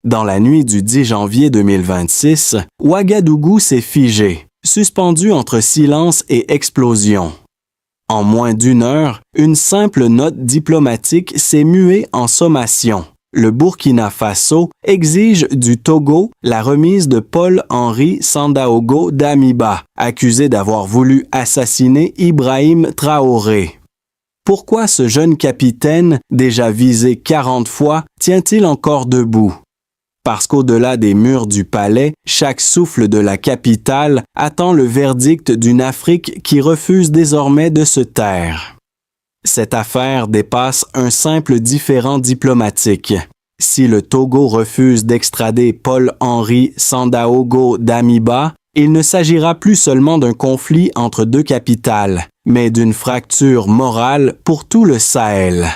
Dans la nuit du 10 janvier 2026, Ouagadougou s'est figé, suspendu entre silence et explosion. En moins d'1 heure, une simple note diplomatique s'est muée en sommation. Le Burkina Faso exige du Togo la remise de Paul-Henri Sandaogo Damiba, accusé d'avoir voulu assassiner Ibrahim Traoré. Pourquoi ce jeune capitaine, déjà visé 40 fois, tient-il encore debout? Parce qu'au-delà des murs du palais, chaque souffle de la capitale attend le verdict d'une Afrique qui refuse désormais de se taire. Cette affaire dépasse un simple différend diplomatique. Si le Togo refuse d'extrader Paul-Henri Sandaogo Damiba, il ne s'agira plus seulement d'un conflit entre deux capitales, mais d'une fracture morale pour tout le Sahel.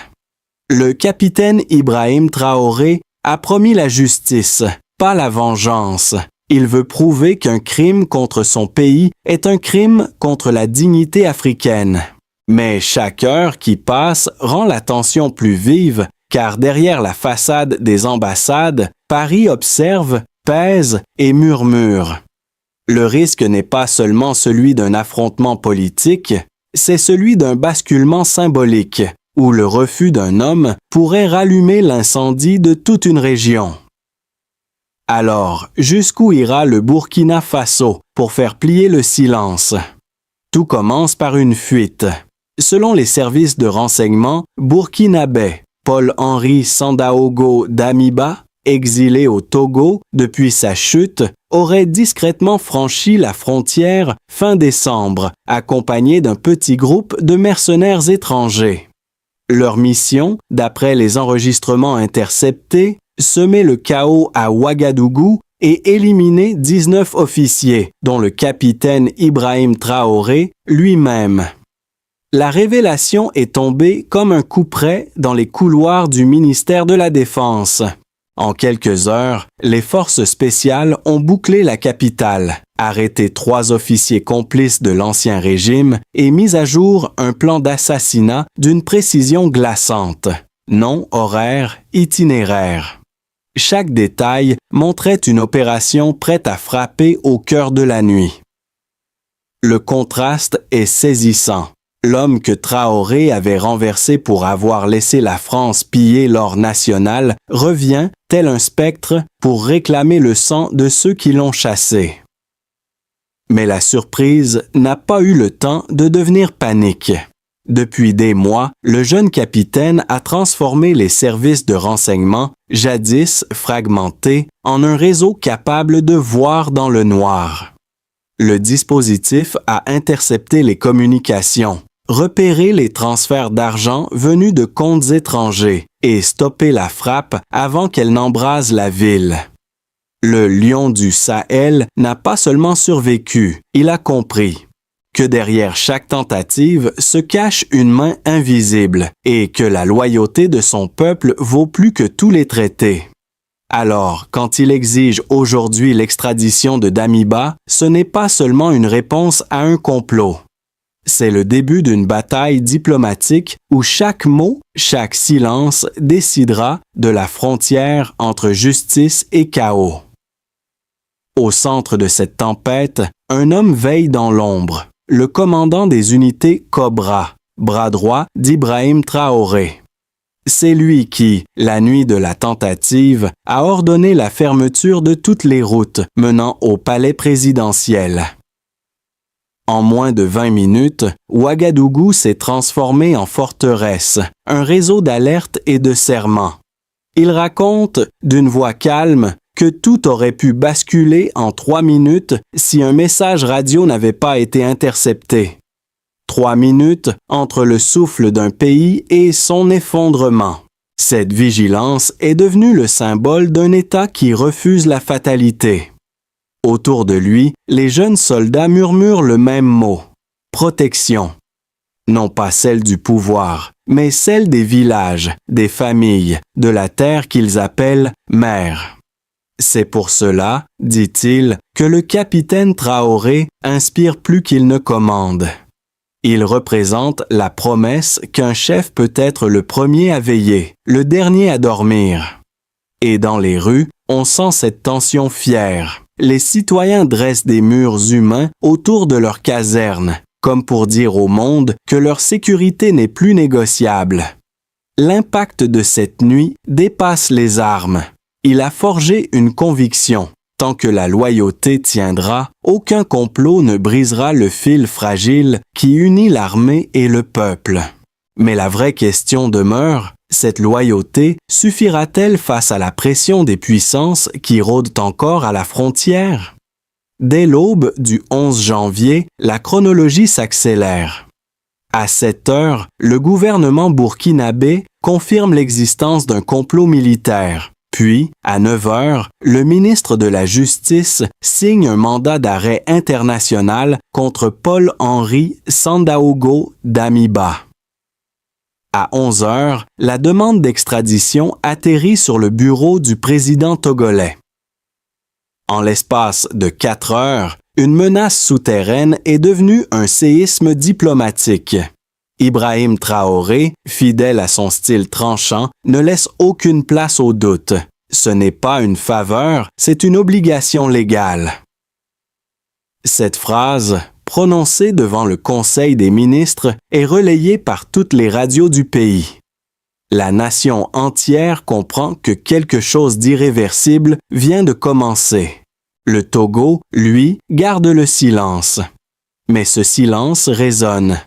Le capitaine Ibrahim Traoré a promis la justice, pas la vengeance. Il veut prouver qu'un crime contre son pays est un crime contre la dignité africaine. Mais chaque heure qui passe rend la tension plus vive, car derrière la façade des ambassades, Paris observe, pèse et murmure. Le risque n'est pas seulement celui d'un affrontement politique, c'est celui d'un basculement symbolique, où le refus d'un homme pourrait rallumer l'incendie de toute une région. Alors, jusqu'où ira le Burkina Faso pour faire plier le silence? Tout commence par une fuite. Selon les services de renseignement burkinabais, Paul-Henri Sandaogo Damiba, exilé au Togo depuis sa chute, aurait discrètement franchi la frontière fin décembre, accompagné d'un petit groupe de mercenaires étrangers. Leur mission, d'après les enregistrements interceptés, semer le chaos à Ouagadougou et éliminer 19 officiers, dont le capitaine Ibrahim Traoré lui-même. La révélation est tombée comme un coup près dans les couloirs du ministère de la Défense. En quelques heures, les forces spéciales ont bouclé la capitale, arrêté 3 officiers complices de l'Ancien Régime et mis à jour un plan d'assassinat d'une précision glaçante. Nom, horaire, itinéraire. Chaque détail montrait une opération prête à frapper au cœur de la nuit. Le contraste est saisissant. L'homme que Traoré avait renversé pour avoir laissé la France piller l'or national revient, tel un spectre, pour réclamer le sang de ceux qui l'ont chassé. Mais la surprise n'a pas eu le temps de devenir panique. Depuis des mois, le jeune capitaine a transformé les services de renseignement, jadis fragmentés, en un réseau capable de voir dans le noir. Le dispositif a intercepté les communications, repéré les transferts d'argent venus de comptes étrangers et stoppé la frappe avant qu'elle n'embrase la ville. Le lion du Sahel n'a pas seulement survécu, il a compris que derrière chaque tentative se cache une main invisible et que la loyauté de son peuple vaut plus que tous les traités. Alors, quand il exige aujourd'hui l'extradition de Damiba, ce n'est pas seulement une réponse à un complot. C'est le début d'une bataille diplomatique où chaque mot, chaque silence décidera de la frontière entre justice et chaos. Au centre de cette tempête, un homme veille dans l'ombre, le commandant des unités Cobra, bras droit d'Ibrahim Traoré. C'est lui qui, la nuit de la tentative, a ordonné la fermeture de toutes les routes menant au palais présidentiel. En moins de 20 minutes, Ouagadougou s'est transformé en forteresse, un réseau d'alerte et de serments. Il raconte, d'une voix calme, que tout aurait pu basculer en 3 minutes si un message radio n'avait pas été intercepté. 3 minutes entre le souffle d'un pays et son effondrement. Cette vigilance est devenue le symbole d'un État qui refuse la fatalité. Autour de lui, les jeunes soldats murmurent le même mot, protection. Non pas celle du pouvoir, mais celle des villages, des familles, de la terre qu'ils appellent mère. C'est pour cela, dit-il, que le capitaine Traoré inspire plus qu'il ne commande. Il représente la promesse qu'un chef peut être le premier à veiller, le dernier à dormir. Et dans les rues, on sent cette tension fière. Les citoyens dressent des murs humains autour de leurs casernes, comme pour dire au monde que leur sécurité n'est plus négociable. L'impact de cette nuit dépasse les armes. Il a forgé une conviction. Tant que la loyauté tiendra, aucun complot ne brisera le fil fragile qui unit l'armée et le peuple. Mais la vraie question demeure, cette loyauté suffira-t-elle face à la pression des puissances qui rôdent encore à la frontière? Dès l'aube du 11 janvier, la chronologie s'accélère. À 7 heures, le gouvernement burkinabé confirme l'existence d'un complot militaire. Puis, à 9 heures, le ministre de la Justice signe un mandat d'arrêt international contre Paul-Henri Sandaogo Damiba. À 11 heures, la demande d'extradition atterrit sur le bureau du président togolais. En l'espace de 4 heures, une menace souterraine est devenue un séisme diplomatique. Ibrahim Traoré, fidèle à son style tranchant, ne laisse aucune place au doute. Ce n'est pas une faveur, c'est une obligation légale. Cette phrase, prononcée devant le Conseil des ministres, est relayée par toutes les radios du pays. La nation entière comprend que quelque chose d'irréversible vient de commencer. Le Togo, lui, garde le silence. Mais ce silence résonne.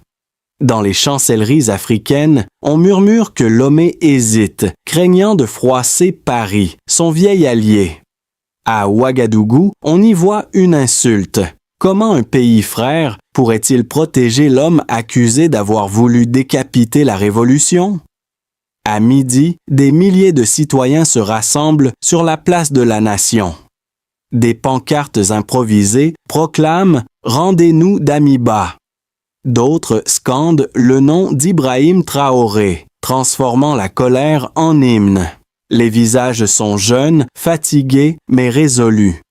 Dans les chancelleries africaines, on murmure que Lomé hésite, craignant de froisser Paris, son vieil allié. À Ouagadougou, on y voit une insulte. Comment un pays frère pourrait-il protéger l'homme accusé d'avoir voulu décapiter la Révolution? À midi, des milliers de citoyens se rassemblent sur la place de la Nation. Des pancartes improvisées proclament « Rendez-nous Damiba ». D'autres scandent le nom d'Ibrahim Traoré, transformant la colère en hymne. Les visages sont jeunes, fatigués, mais résolus.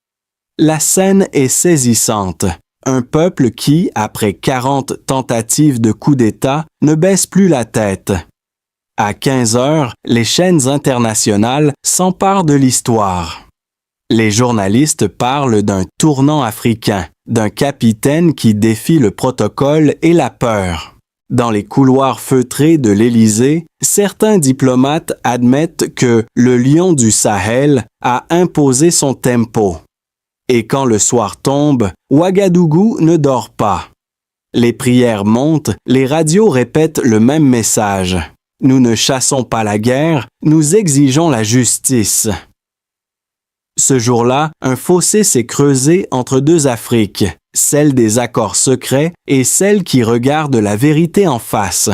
La scène est saisissante. Un peuple qui, après 40 tentatives de coup d'État, ne baisse plus la tête. À 15 heures, les chaînes internationales s'emparent de l'histoire. Les journalistes parlent d'un tournant africain, d'un capitaine qui défie le protocole et la peur. Dans les couloirs feutrés de l'Élysée, certains diplomates admettent que le lion du Sahel a imposé son tempo. Et quand le soir tombe, Ouagadougou ne dort pas. Les prières montent, les radios répètent le même message. Nous ne chassons pas la guerre, nous exigeons la justice. Ce jour-là, un fossé s'est creusé entre deux Afriques, celle des accords secrets et celle qui regarde la vérité en face.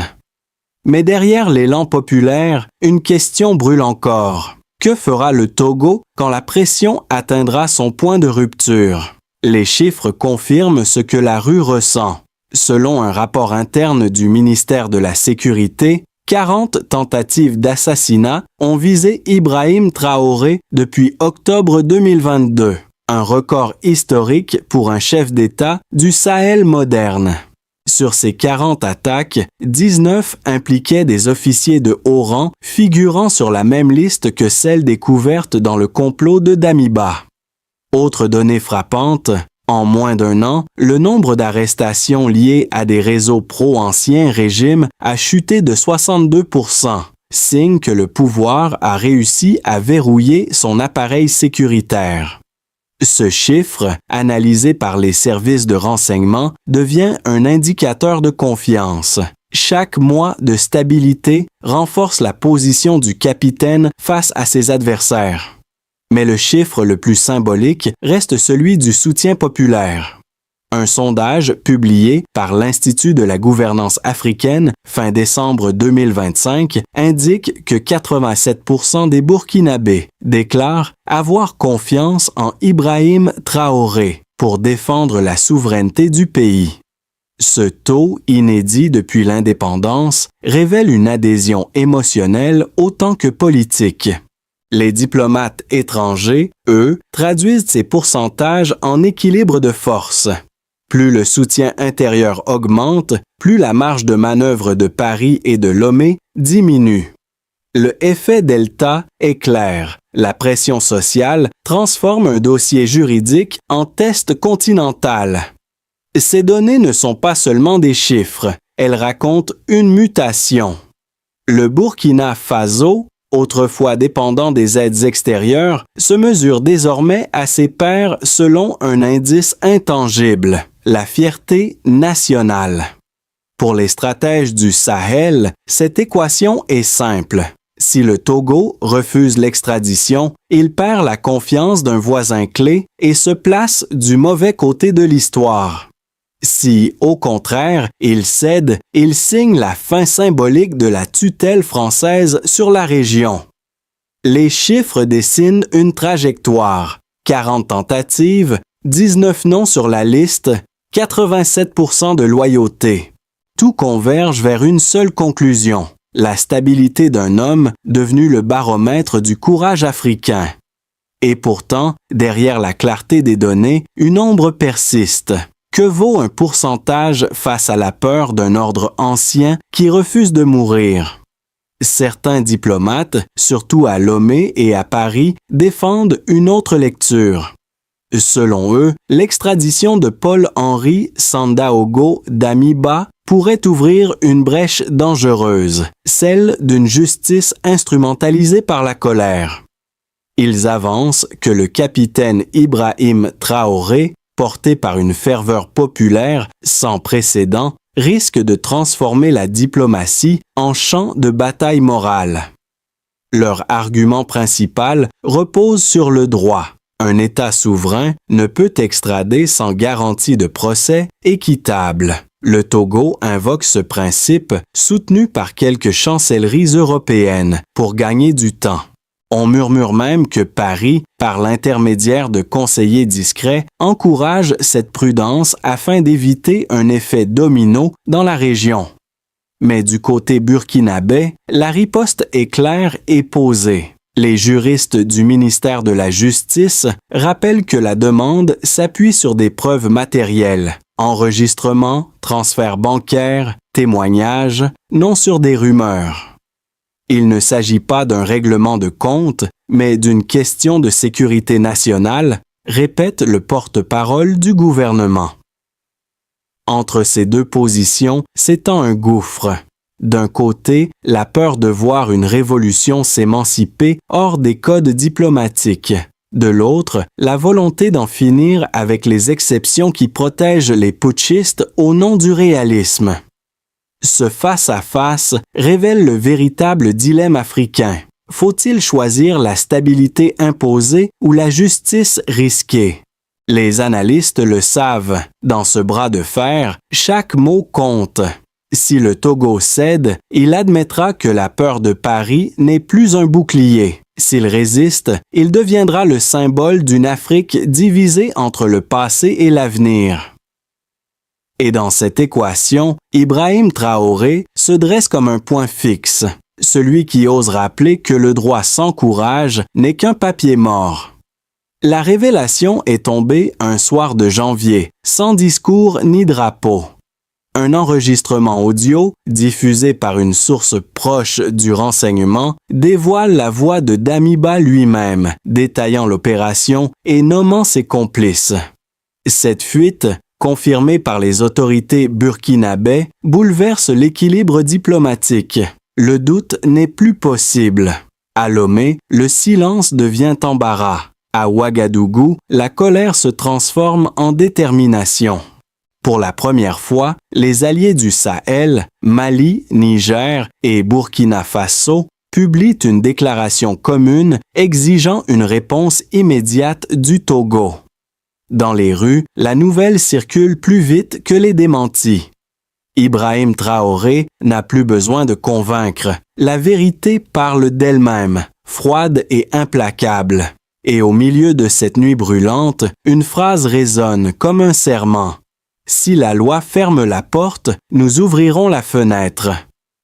Mais derrière l'élan populaire, une question brûle encore. Que fera le Togo quand la pression atteindra son point de rupture? Les chiffres confirment ce que la rue ressent. Selon un rapport interne du ministère de la Sécurité, 40 tentatives d'assassinat ont visé Ibrahim Traoré depuis octobre 2022, un record historique pour un chef d'État du Sahel moderne. Sur ces 40 attaques, 19 impliquaient des officiers de haut rang figurant sur la même liste que celle découverte dans le complot de Damiba. Autre donnée frappante, en moins d'un an, le nombre d'arrestations liées à des réseaux pro-ancien régime a chuté de 62%, signe que le pouvoir a réussi à verrouiller son appareil sécuritaire. Ce chiffre, analysé par les services de renseignement, devient un indicateur de confiance. Chaque mois de stabilité renforce la position du capitaine face à ses adversaires. Mais le chiffre le plus symbolique reste celui du soutien populaire. Un sondage publié par l'Institut de la gouvernance africaine fin décembre 2025 indique que 87% des Burkinabés déclarent avoir confiance en Ibrahim Traoré pour défendre la souveraineté du pays. Ce taux, inédit depuis l'indépendance, révèle une adhésion émotionnelle autant que politique. Les diplomates étrangers, eux, traduisent ces pourcentages en équilibre de force. Plus le soutien intérieur augmente, plus la marge de manœuvre de Paris et de Lomé diminue. Le effet delta est clair. La pression sociale transforme un dossier juridique en test continental. Ces données ne sont pas seulement des chiffres, elles racontent une mutation. Le Burkina Faso, autrefois dépendant des aides extérieures, se mesure désormais à ses pairs selon un indice intangible, la fierté nationale. Pour les stratèges du Sahel, cette équation est simple. Si le Togo refuse l'extradition, il perd la confiance d'un voisin clé et se place du mauvais côté de l'histoire. Si, au contraire, il cède, il signe la fin symbolique de la tutelle française sur la région. Les chiffres dessinent une trajectoire. 40 tentatives, 19 noms sur la liste, 87% de loyauté. Tout converge vers une seule conclusion. La stabilité d'un homme devenu le baromètre du courage africain. Et pourtant, derrière la clarté des données, une ombre persiste. Que vaut un pourcentage face à la peur d'un ordre ancien qui refuse de mourir? Certains diplomates, surtout à Lomé et à Paris, défendent une autre lecture. Selon eux, l'extradition de Paul-Henri Sandaogo Damiba pourrait ouvrir une brèche dangereuse, celle d'une justice instrumentalisée par la colère. Ils avancent que le capitaine Ibrahim Traoré, porté par une ferveur populaire sans précédent, risque de transformer la diplomatie en champ de bataille morale. Leur argument principal repose sur le droit. Un État souverain ne peut extrader sans garantie de procès équitable. Le Togo invoque ce principe, soutenu par quelques chancelleries européennes, pour gagner du temps. On murmure même que Paris, par l'intermédiaire de conseillers discrets, encourage cette prudence afin d'éviter un effet domino dans la région. Mais du côté burkinabé, la riposte est claire et posée. Les juristes du ministère de la Justice rappellent que la demande s'appuie sur des preuves matérielles, enregistrements, transferts bancaires, témoignages, non sur des rumeurs. Il ne s'agit pas d'un règlement de compte, mais d'une question de sécurité nationale, répète le porte-parole du gouvernement. Entre ces deux positions s'étend un gouffre. D'un côté, la peur de voir une révolution s'émanciper hors des codes diplomatiques. De l'autre, la volonté d'en finir avec les exceptions qui protègent les putschistes au nom du réalisme. Ce face-à-face révèle le véritable dilemme africain. Faut-il choisir la stabilité imposée ou la justice risquée? Les analystes le savent. Dans ce bras de fer, chaque mot compte. Si le Togo cède, il admettra que la peur de Paris n'est plus un bouclier. S'il résiste, il deviendra le symbole d'une Afrique divisée entre le passé et l'avenir. Et dans cette équation, Ibrahim Traoré se dresse comme un point fixe, celui qui ose rappeler que le droit sans courage n'est qu'un papier mort. La révélation est tombée un soir de janvier, sans discours ni drapeau. Un enregistrement audio, diffusé par une source proche du renseignement, dévoile la voix de Damiba lui-même, détaillant l'opération et nommant ses complices. Cette fuite, confirmée par les autorités burkinabais, bouleverse l'équilibre diplomatique. Le doute n'est plus possible. À Lomé, le silence devient embarras. À Ouagadougou, la colère se transforme en détermination. Pour la première fois, les alliés du Sahel, Mali, Niger et Burkina Faso, publient une déclaration commune exigeant une réponse immédiate du Togo. Dans les rues, la nouvelle circule plus vite que les démentis. Ibrahim Traoré n'a plus besoin de convaincre. La vérité parle d'elle-même, froide et implacable. Et au milieu de cette nuit brûlante, une phrase résonne comme un serment. Si la loi ferme la porte, nous ouvrirons la fenêtre.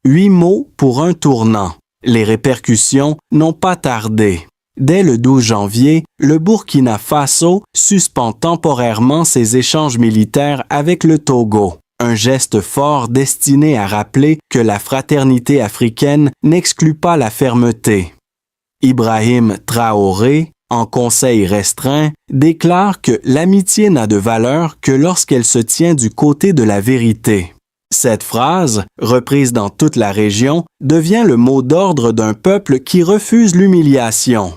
8 mots pour un tournant. Les répercussions n'ont pas tardé. Dès le 12 janvier, le Burkina Faso suspend temporairement ses échanges militaires avec le Togo. un geste fort destiné à rappeler que la fraternité africaine n'exclut pas la fermeté. Ibrahim Traoré, en conseil restreint, déclare que l'amitié n'a de valeur que lorsqu'elle se tient du côté de la vérité. Cette phrase, reprise dans toute la région, devient le mot d'ordre d'un peuple qui refuse l'humiliation.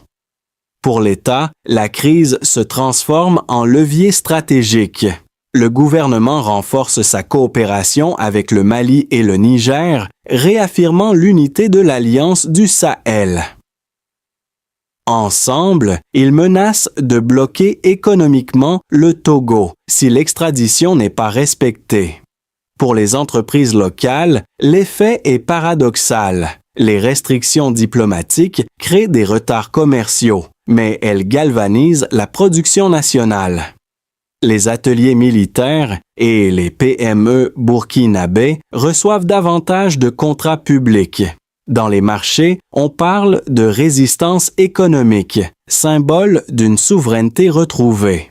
Pour l'État, la crise se transforme en levier stratégique. Le gouvernement renforce sa coopération avec le Mali et le Niger, réaffirmant l'unité de l'Alliance du Sahel. Ensemble, ils menacent de bloquer économiquement le Togo si l'extradition n'est pas respectée. Pour les entreprises locales, l'effet est paradoxal. Les restrictions diplomatiques créent des retards commerciaux, mais elles galvanisent la production nationale. Les ateliers militaires et les PME burkinabés reçoivent davantage de contrats publics. Dans les marchés, on parle de résistance économique, symbole d'une souveraineté retrouvée.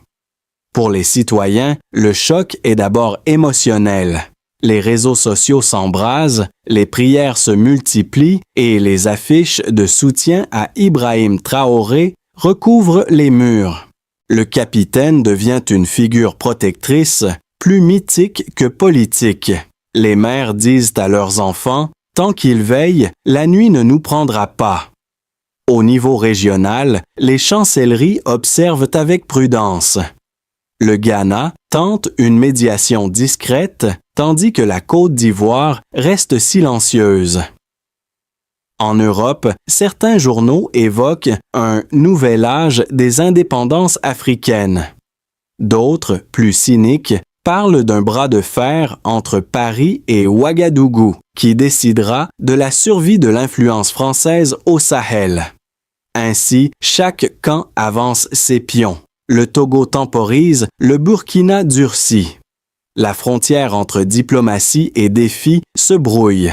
Pour les citoyens, le choc est d'abord émotionnel. Les réseaux sociaux s'embrasent, les prières se multiplient et les affiches de soutien à Ibrahim Traoré recouvrent les murs. Le capitaine devient une figure protectrice, plus mythique que politique. Les mères disent à leurs enfants « Tant qu'ils veillent, la nuit ne nous prendra pas ». Au niveau régional, les chancelleries observent avec prudence. Le Ghana tente une médiation discrète, tandis que la Côte d'Ivoire reste silencieuse. En Europe, certains journaux évoquent un nouvel âge des indépendances africaines. D'autres, plus cyniques, parlent d'un bras de fer entre Paris et Ouagadougou, qui décidera de la survie de l'influence française au Sahel. Ainsi, chaque camp avance ses pions. Le Togo temporise, le Burkina durcit. La frontière entre diplomatie et défi se brouille.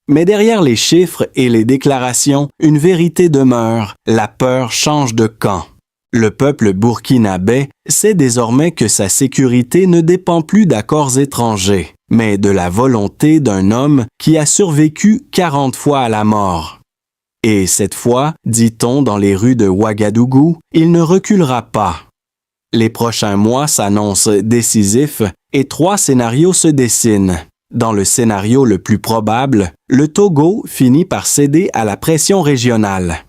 Mais derrière les chiffres et les déclarations, une vérité demeure, la peur change de camp. Le peuple burkinabé sait désormais que sa sécurité ne dépend plus d'accords étrangers, mais de la volonté d'un homme qui a survécu 40 fois à la mort. Et cette fois, dit-on dans les rues de Ouagadougou, il ne reculera pas. Les prochains mois s'annoncent décisifs et 3 scénarios se dessinent. Dans le scénario le plus probable, le Togo finit par céder à la pression régionale.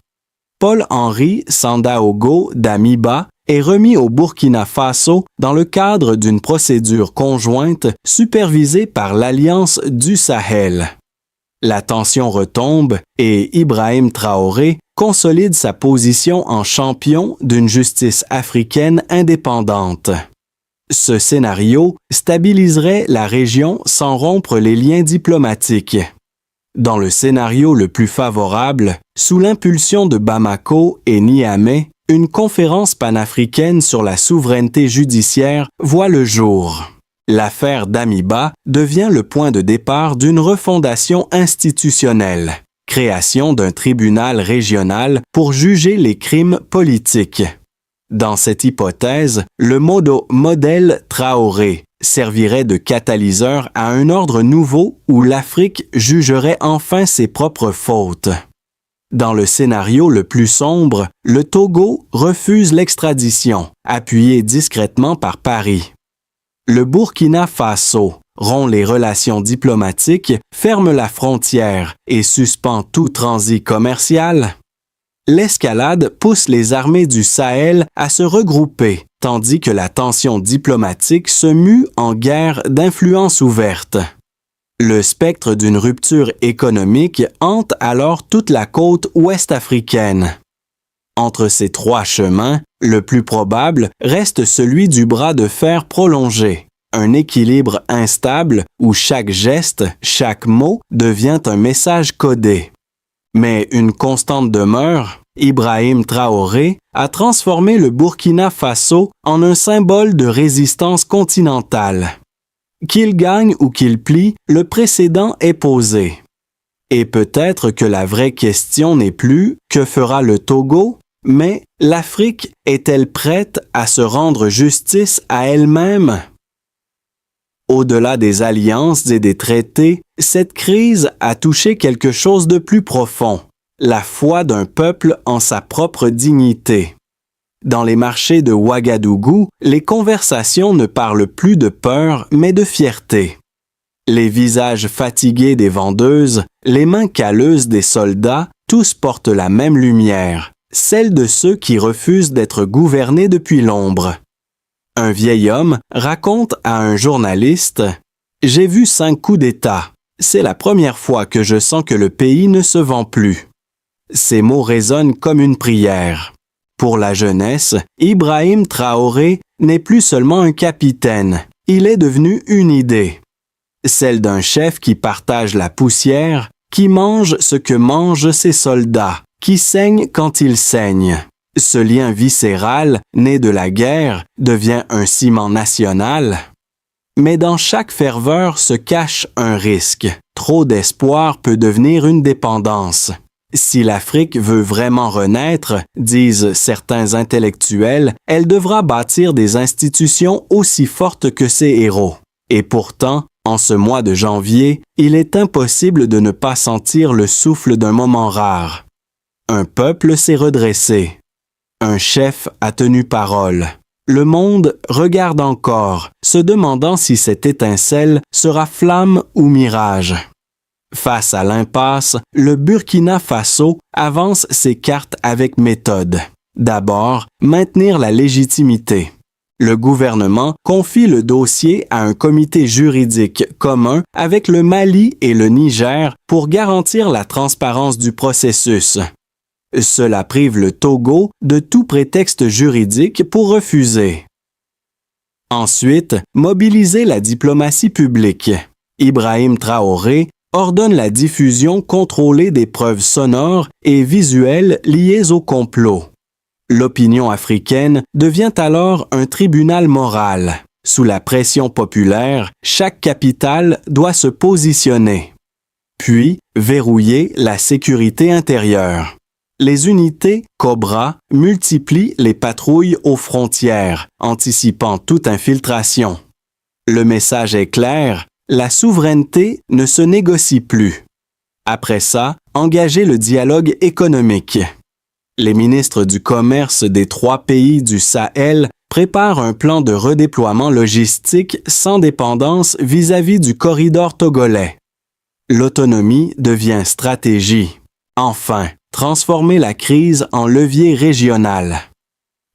Paul-Henri Sandaogo Damiba est remis au Burkina Faso dans le cadre d'une procédure conjointe supervisée par l'Alliance du Sahel. La tension retombe et Ibrahim Traoré consolide sa position en champion d'une justice africaine indépendante. Ce scénario stabiliserait la région sans rompre les liens diplomatiques. Dans le scénario le plus favorable, sous l'impulsion de Bamako et Niamey, une conférence panafricaine sur la souveraineté judiciaire voit le jour. L'affaire Damiba devient le point de départ d'une refondation institutionnelle, création d'un tribunal régional pour juger les crimes politiques. Dans cette hypothèse, le modèle Traoré servirait de catalyseur à un ordre nouveau où l'Afrique jugerait enfin ses propres fautes. Dans le scénario le plus sombre, le Togo refuse l'extradition, appuyé discrètement par Paris. Le Burkina Faso rompt les relations diplomatiques, ferme la frontière et suspend tout transit commercial. L'escalade pousse les armées du Sahel à se regrouper, tandis que la tension diplomatique se mue en guerre d'influence ouverte. Le spectre d'une rupture économique hante alors toute la côte ouest africaine. Entre ces 3 chemins, le plus probable reste celui du bras de fer prolongé, un équilibre instable où chaque geste, chaque mot devient un message codé. Mais une constante demeure, Ibrahim Traoré a transformé le Burkina Faso en un symbole de résistance continentale. Qu'il gagne ou qu'il plie, le précédent est posé. Et peut-être que la vraie question n'est plus « que fera le Togo ?», mais « l'Afrique est-elle prête à se rendre justice à elle-même » Au-delà des alliances et des traités, cette crise a touché quelque chose de plus profond, la foi d'un peuple en sa propre dignité. Dans les marchés de Ouagadougou, les conversations ne parlent plus de peur, mais de fierté. Les visages fatigués des vendeuses, les mains calleuses des soldats, tous portent la même lumière, celle de ceux qui refusent d'être gouvernés depuis l'ombre. Un vieil homme raconte à un journaliste « J'ai vu 5 coups d'État. C'est la première fois que je sens que le pays ne se vend plus. » Ces mots résonnent comme une prière. Pour la jeunesse, Ibrahim Traoré n'est plus seulement un capitaine, il est devenu une idée. Celle d'un chef qui partage la poussière, qui mange ce que mangent ses soldats, qui saigne quand ils saignent. Ce lien viscéral, né de la guerre, devient un ciment national. Mais dans chaque ferveur se cache un risque. Trop d'espoir peut devenir une dépendance. Si l'Afrique veut vraiment renaître, disent certains intellectuels, elle devra bâtir des institutions aussi fortes que ses héros. Et pourtant, en ce mois de janvier, il est impossible de ne pas sentir le souffle d'un moment rare. Un peuple s'est redressé. Un chef a tenu parole. Le monde regarde encore, se demandant si cette étincelle sera flamme ou mirage. Face à l'impasse, le Burkina Faso avance ses cartes avec méthode. D'abord, maintenir la légitimité. Le gouvernement confie le dossier à un comité juridique commun avec le Mali et le Niger pour garantir la transparence du processus. Cela prive le Togo de tout prétexte juridique pour refuser. Ensuite, mobiliser la diplomatie publique. Ibrahim Traoré ordonne la diffusion contrôlée des preuves sonores et visuelles liées au complot. L'opinion africaine devient alors un tribunal moral. Sous la pression populaire, chaque capitale doit se positionner. Puis, verrouiller la sécurité intérieure. Les unités Cobra multiplient les patrouilles aux frontières, anticipant toute infiltration. Le message est clair, la souveraineté ne se négocie plus. Après ça, engager le dialogue économique. Les ministres du commerce des 3 pays du Sahel préparent un plan de redéploiement logistique sans dépendance vis-à-vis du corridor togolais. L'autonomie devient stratégie. Enfin, transformer la crise en levier régional.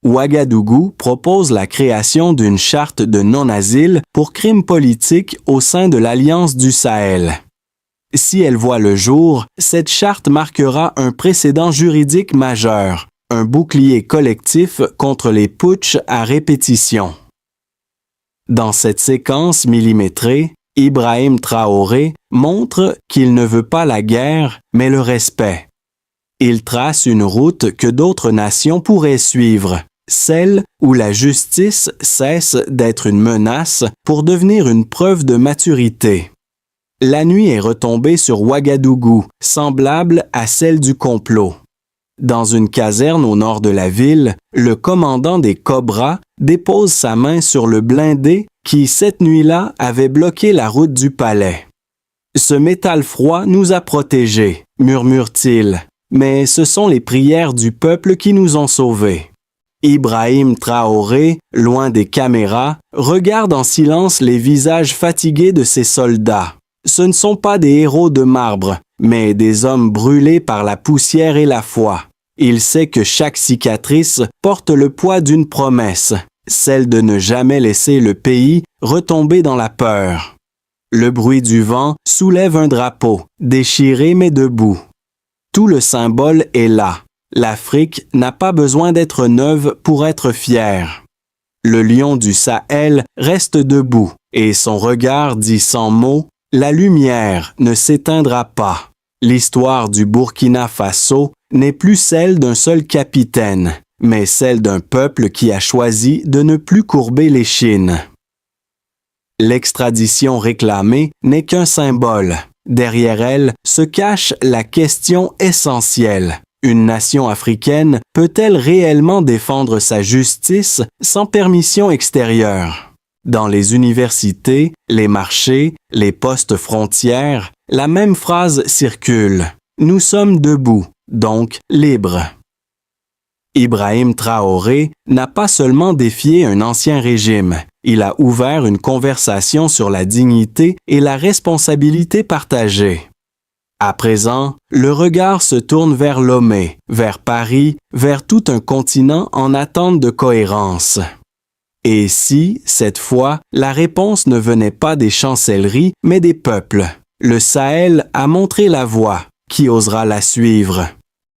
Ouagadougou propose la création d'une charte de non-asile pour crimes politiques au sein de l'Alliance du Sahel. Si elle voit le jour, cette charte marquera un précédent juridique majeur, un bouclier collectif contre les putschs à répétition. Dans cette séquence millimétrée, Ibrahim Traoré montre qu'il ne veut pas la guerre, mais le respect. Il trace une route que d'autres nations pourraient suivre, celle où la justice cesse d'être une menace pour devenir une preuve de maturité. La nuit est retombée sur Ouagadougou, semblable à celle du complot. Dans une caserne au nord de la ville, le commandant des Cobras dépose sa main sur le blindé qui, cette nuit-là, avait bloqué la route du palais. « Ce métal froid nous a protégés », murmure-t-il, « mais ce sont les prières du peuple qui nous ont sauvés. » Ibrahim Traoré, loin des caméras, regarde en silence les visages fatigués de ses soldats. Ce ne sont pas des héros de marbre, mais des hommes brûlés par la poussière et la foi. Il sait que chaque cicatrice porte le poids d'une promesse, celle de ne jamais laisser le pays retomber dans la peur. Le bruit du vent soulève un drapeau, déchiré mais debout. Tout le symbole est là. L'Afrique n'a pas besoin d'être neuve pour être fière. Le lion du Sahel reste debout et son regard dit sans mots « La lumière ne s'éteindra pas. L'histoire du Burkina Faso n'est plus celle d'un seul capitaine, mais celle d'un peuple qui a choisi de ne plus courber l'échine. » L'extradition réclamée n'est qu'un symbole. Derrière elle se cache la question essentielle. Une nation africaine peut-elle réellement défendre sa justice sans permission extérieure? Dans les universités, les marchés, les postes frontières, la même phrase circule. Nous sommes debout, donc libres. Ibrahim Traoré n'a pas seulement défié un ancien régime, il a ouvert une conversation sur la dignité et la responsabilité partagée. À présent, le regard se tourne vers Lomé, vers Paris, vers tout un continent en attente de cohérence. Et si, cette fois, la réponse ne venait pas des chancelleries, mais des peuples? Le Sahel a montré la voie. Qui osera la suivre?